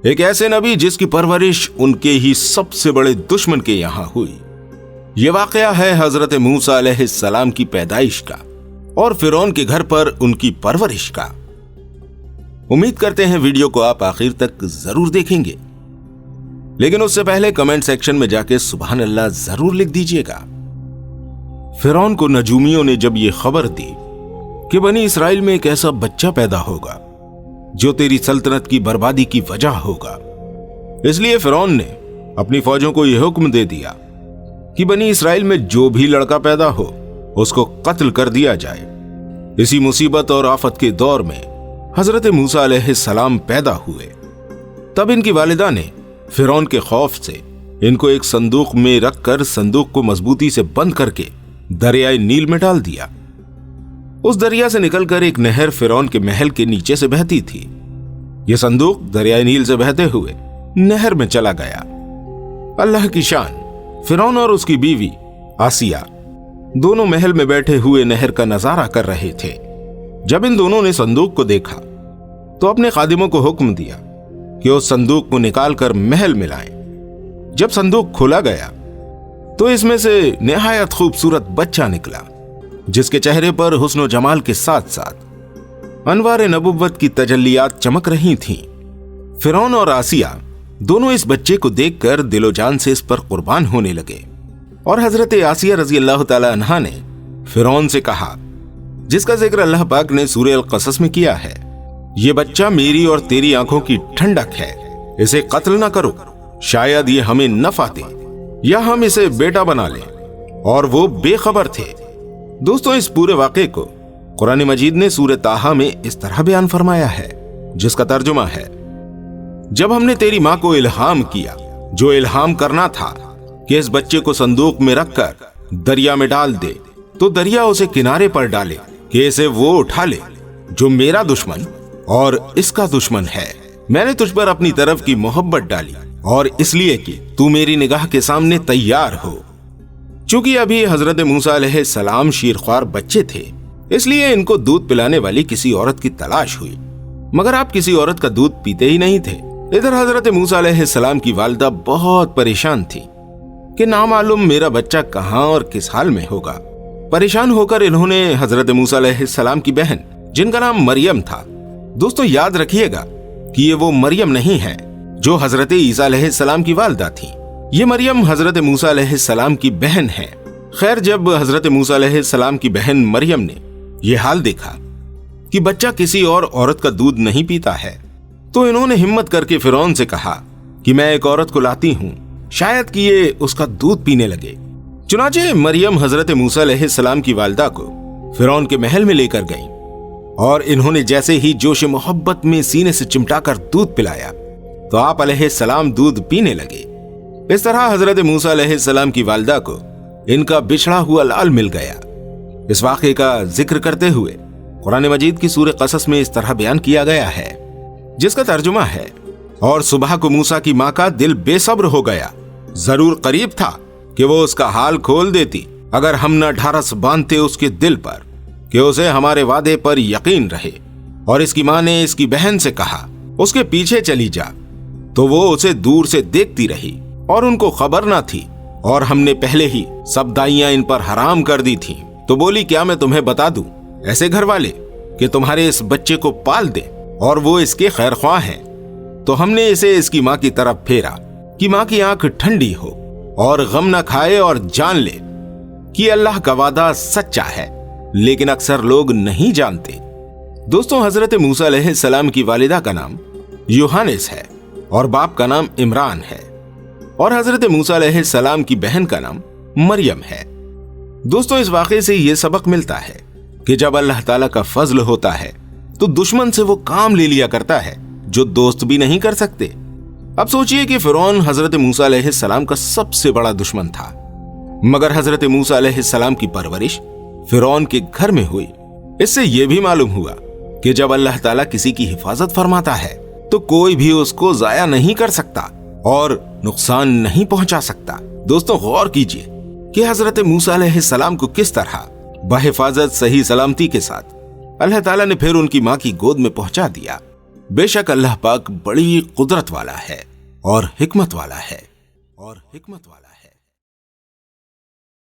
एक ऐसे नबी जिसकी परवरिश उनके ही सबसे बड़े दुश्मन के यहां हुई। यह वाकया है हजरत मूसा अलैहिस्सलाम की पैदाइश का और फिरौन के घर पर उनकी परवरिश का। उम्मीद करते हैं वीडियो को आप आखिर तक जरूर देखेंगे, लेकिन उससे पहले कमेंट सेक्शन में जाके सुभान अल्लाह जरूर लिख दीजिएगा। फिरौन को नजूमियों ने जब यह खबर दी कि बनी इसराइल में एक ऐसा बच्चा पैदा होगा जो तेरी सल्तनत की बर्बादी की वजह होगा, इसलिए फिरौन ने अपनी फौजों को यह हुक्म दे दिया कि बनी इसराइल में जो भी लड़का पैदा हो उसको कत्ल कर दिया जाए। इसी मुसीबत और आफत के दौर में हजरत मूसा अलैहिस्सलाम पैदा हुए। तब इनकी वालिदा ने फिरौन के खौफ से इनको एक संदूक में रखकर संदूक को मजबूती से बंद करके दरियाए नील में डाल दिया। उस दरिया से निकलकर एक नहर फिरौन के महल के नीचे से बहती थी। यह संदूक दरियाए नील से बहते हुए नहर में चला गया। अल्लाह की शान, फिरौन और उसकी बीवी आसिया दोनों महल में बैठे हुए नहर का नजारा कर रहे थे। जब इन दोनों ने संदूक को देखा तो अपने खादिमों को हुक्म दिया कि उस संदूक को निकालकर महल में लाएं। जब संदूक खोला गया तो इसमें से निहायत खूबसूरत बच्चा निकला, जिसके चेहरे पर हुस्न और जमाल के साथ साथ अनवार नबुव्वत की तजल्लियात चमक रही थीं। फिरौन और आसिया दोनों इस बच्चे को देखकर दिलो जान से इस पर कुर्बान होने लगे और हजरत आसिया रजी अल्लाह ताला अन्हा ने फिरौन से कहा, जिसका जिक्र अल्लाह पाक ने सूरह अल-क़सस में किया है, ये बच्चा मेरी और तेरी आंखों की ठंडक है, इसे कत्ल न करो, शायद ये हमें नफा दे या हम इसे बेटा बना लें। और वो बेखबर थे। दोस्तों, इस पूरे वाक़े को कुरान मजीद ने सूरह ताहा में इस तरह बयान फरमाया है, जिसका तर्जुमा है, जब हमने तेरी मां को इल्हाम किया जो इल्हाम करना था कि इस बच्चे को संदूक में रखकर दरिया में डाल दे, तो दरिया उसे किनारे पर डाले कि इसे वो उठा ले जो मेरा दुश्मन और इसका दुश्मन है। मैंने तुझ पर अपनी तरफ की मोहब्बत डाली और इसलिए कि तू मेरी निगाह के सामने तैयार हो। चूंकि अभी हजरत मूसा अलैहिस्सलाम शीरख्वार बच्चे थे, इसलिए इनको दूध पिलाने वाली किसी औरत की तलाश हुई, मगर आप किसी औरत का दूध पीते ही नहीं थे। इधर हजरत मूसा अलैहिस्सलाम की वालिदा बहुत परेशान थी कि नामालूम मेरा बच्चा कहां और किस हाल में होगा। परेशान होकर इन्होंने हजरत मूसा अलैहिस्सलाम की बहन, जिनका नाम मरियम था, दोस्तों याद रखिएगा कि ये वो मरियम नहीं है जो हजरत ईसा अलैहिस्सलाम की वालिदा थी। ये मरियम हजरत मूसा अलैहिस्सलाम की बहन है। खैर, जब हजरत मूसा अलैहिस्सलाम की बहन मरियम ने यह हाल देखा कि बच्चा किसी और औरत का दूध नहीं पीता है, तो इन्होंने हिम्मत करके फिरौन से कहा कि मैं एक औरत को लाती हूं, शायद कि ये उसका दूध पीने लगे। चुनाचे मरियम हजरत मूसा अलैहिस्सलाम की वालिदा को फिरौन के महल में लेकर गई और इन्होंने जैसे ही जोश मोहब्बत में सीने से चिमटाकर दूध पिलाया तो आप अलैहिस्सलाम दूध पीने लगे। इस तरह हजरत मूसा अलैहिस्सलाम की वालिदा को इनका बिछड़ा हुआ लाल मिल गया। इस वाक़े का जिक्र करते हुए कुरान मजीद की सूरह क़सस में इस तरह बयान किया गया है, जिसका तर्जुमा है, और सुबह को मूसा की मां का दिल बेसब्र हो गया, जरूर करीब था कि वो उसका हाल खोल देती अगर हम न ढारस बांधते उसके दिल पर कि उसे हमारे वादे पर यकीन रहे। और इसकी मां ने इसकी बहन से कहा, उसके पीछे चली जा, तो वो उसे दूर से देखती रही और उनको खबर ना थी, और हमने पहले ही सब दाइयां इन पर हराम कर दी थी। तो बोली, क्या मैं तुम्हें बता दूं ऐसे घर वाले कि तुम्हारे इस बच्चे को पाल दे और वो इसके खैरख्वाह हैं। तो हमने इसे इसकी मां की तरफ फेरा कि मां की आंख ठंडी हो और गम न खाए और जान ले कि अल्लाह का वादा सच्चा है, लेकिन अक्सर लोग नहीं जानते। दोस्तों, हजरत मूसा अलैहिस्सलाम की वालिदा का नाम यूहानिस है और बाप का नाम इमरान है, और हजरत मूसा अलैहिस्सलाम की बहन का नाम मरियम है। दोस्तों, इस वाक़े से यह सबक मिलता है कि जब अल्लाह ताला का फजल होता है तो दुश्मन से वो काम ले लिया करता है जो दोस्त भी नहीं कर सकते। अब सोचिए कि फिरौन हजरत मूसा अलैहिस्सलाम का सबसे बड़ा दुश्मन था, मगर हजरत मूसा अलैहिस्सलाम की परवरिश फिरौन के घर में हुई। इससे यह भी मालूम हुआ कि जब अल्लाह ताला किसी की हिफाजत फरमाता है तो कोई भी उसको जाया नहीं कर सकता और नुकसान नहीं पहुंचा सकता। दोस्तों, गौर कीजिए कि हजरत मूसा अलैहिस्सलाम को किस तरह बहिफाजत सही सलामती के साथ अल्लाह ताला ने फिर उनकी मां की गोद में पहुंचा दिया। बेशक अल्लाह पाक बड़ी कुदरत वाला है और हिकमत वाला है।